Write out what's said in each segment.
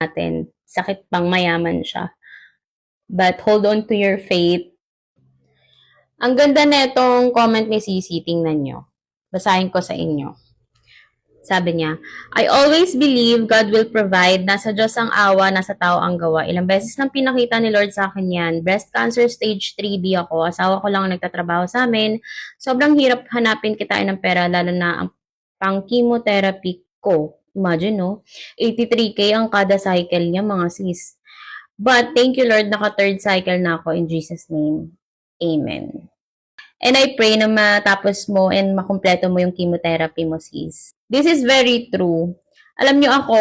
natin. Sakit pang mayaman siya. But hold on to your faith. Ang ganda na itong comment ni Sisi, tingnan nyo. Basahin ko sa inyo. Sabi niya, I always believe God will provide. Nasa Diyos ang awa, nasa tao ang gawa. Ilang beses nang pinakita ni Lord sa akin yan. Breast cancer stage 3B ako. Asawa ko lang ang nagtatrabaho sa amin. Sobrang hirap hanapin kitain ng pera, lalo na ang pang chemotherapy ko. Imagine, no? 83K ang kada cycle niya, mga sis. But thank you, Lord, naka third cycle na ako in Jesus' name. Amen. And I pray na matapos mo and makumpleto mo yung chemotherapy mo, sis. This is very true. Alam nyo ako,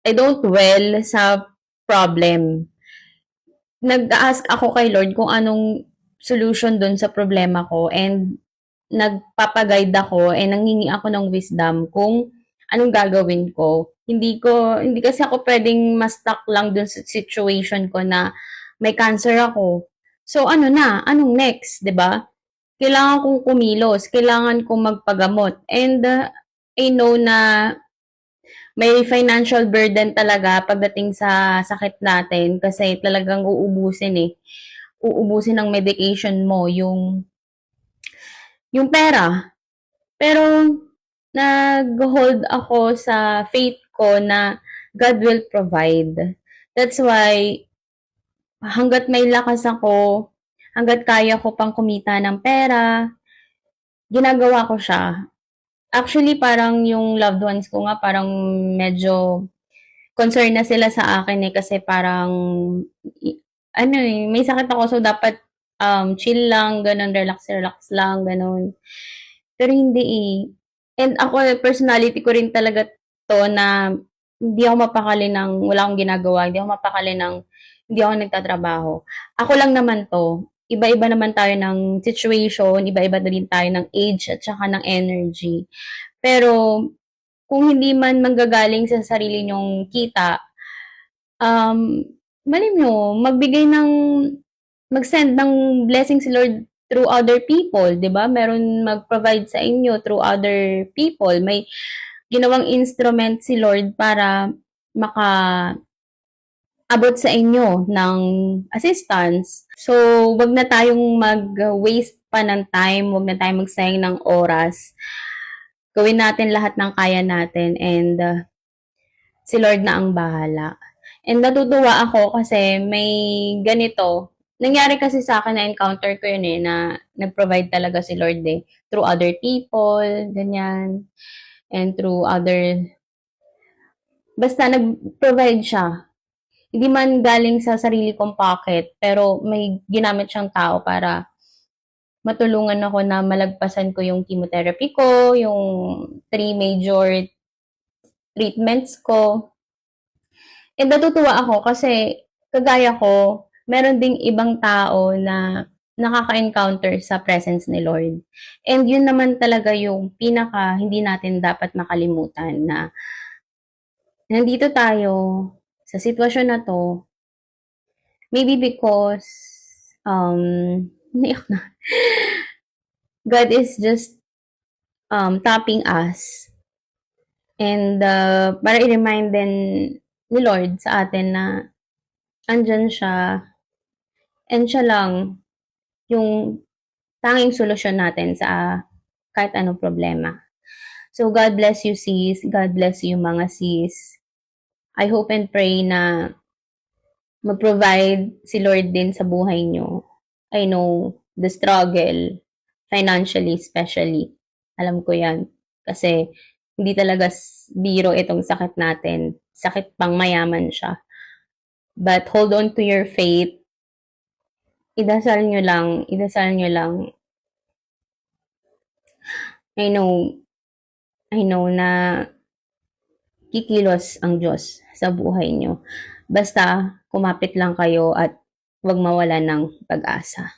I don't dwell sa problem. Nag-ask ako kay Lord kung anong solution dun sa problema ko and nagpapaguide ako and nangingi ako ng wisdom kung anong gagawin ko. Hindi kasi ako pwedeng ma-stuck lang dun sa situation ko na may cancer ako. So anong next, 'di ba? Kailangan kong kumilos, kailangan kong magpagamot. And I know na may financial burden talaga pagdating sa sakit natin kasi talagang uubusin eh. Uubusin ng medication mo yung pera. Pero nag-hold ako sa faith ko na God will provide. That's why hangga't may lakas ako, hangga't kaya ko pang kumita ng pera, ginagawa ko siya. Actually, parang yung loved ones ko nga, parang medyo concerned na sila sa akin eh, kasi parang, may sakit ako, so dapat chill lang, ganun, relax lang, ganun. Pero hindi eh. And ako, personality ko rin talaga to na hindi ako mapakali ng wala akong ginagawa, hindi ako mapakali ng hindi ako nagtatrabaho. Ako lang naman to. Iba-iba naman tayo ng situation, iba-iba na din tayo ng age at saka ng energy. Pero kung hindi man manggagaling sa sarili nyong kita, malim nyo, mag-send ng blessing si Lord through other people, di ba? Meron mag-provide sa inyo through other people. May ginawang instrument si Lord para maka-abot sa inyo ng assistance. So, wag na tayong mag-waste pa ng time, wag na tayong magsayang ng oras. Gawin natin lahat ng kaya natin and si Lord na ang bahala. And natutuwa ako kasi may ganito. Nangyari kasi sa akin, na-encounter ko yun eh, na nag-provide talaga si Lord eh. Through other people, ganyan. And through other... Basta nag-provide siya. Hindi man galing sa sarili kong pocket, pero may ginamit siyang tao para matulungan ako na malagpasan ko yung chemotherapy ko, yung 3 major treatments ko. And natutuwa ako kasi kagaya ko, meron ding ibang tao na nakaka-encounter sa presence ni Lord. And yun naman talaga yung pinaka hindi natin dapat makalimutan na nandito tayo sa sitwasyon na to, maybe because naiyak na. God is just tapping us. And para i-remind din ni Lord sa atin na andyan siya and siya lang yung tanging solusyon natin sa kahit anong problema. So, God bless you, sis. God bless you, mga sis. I hope and pray na mag-provide si Lord din sa buhay nyo. I know the struggle, financially especially. Alam ko yan. Kasi hindi talaga biro itong sakit natin. Sakit pang mayaman siya. But hold on to your faith. Idasal nyo lang. I know na kikilos ang Diyos sa buhay nyo. Basta kumapit lang kayo at huwag mawala ng pag-asa.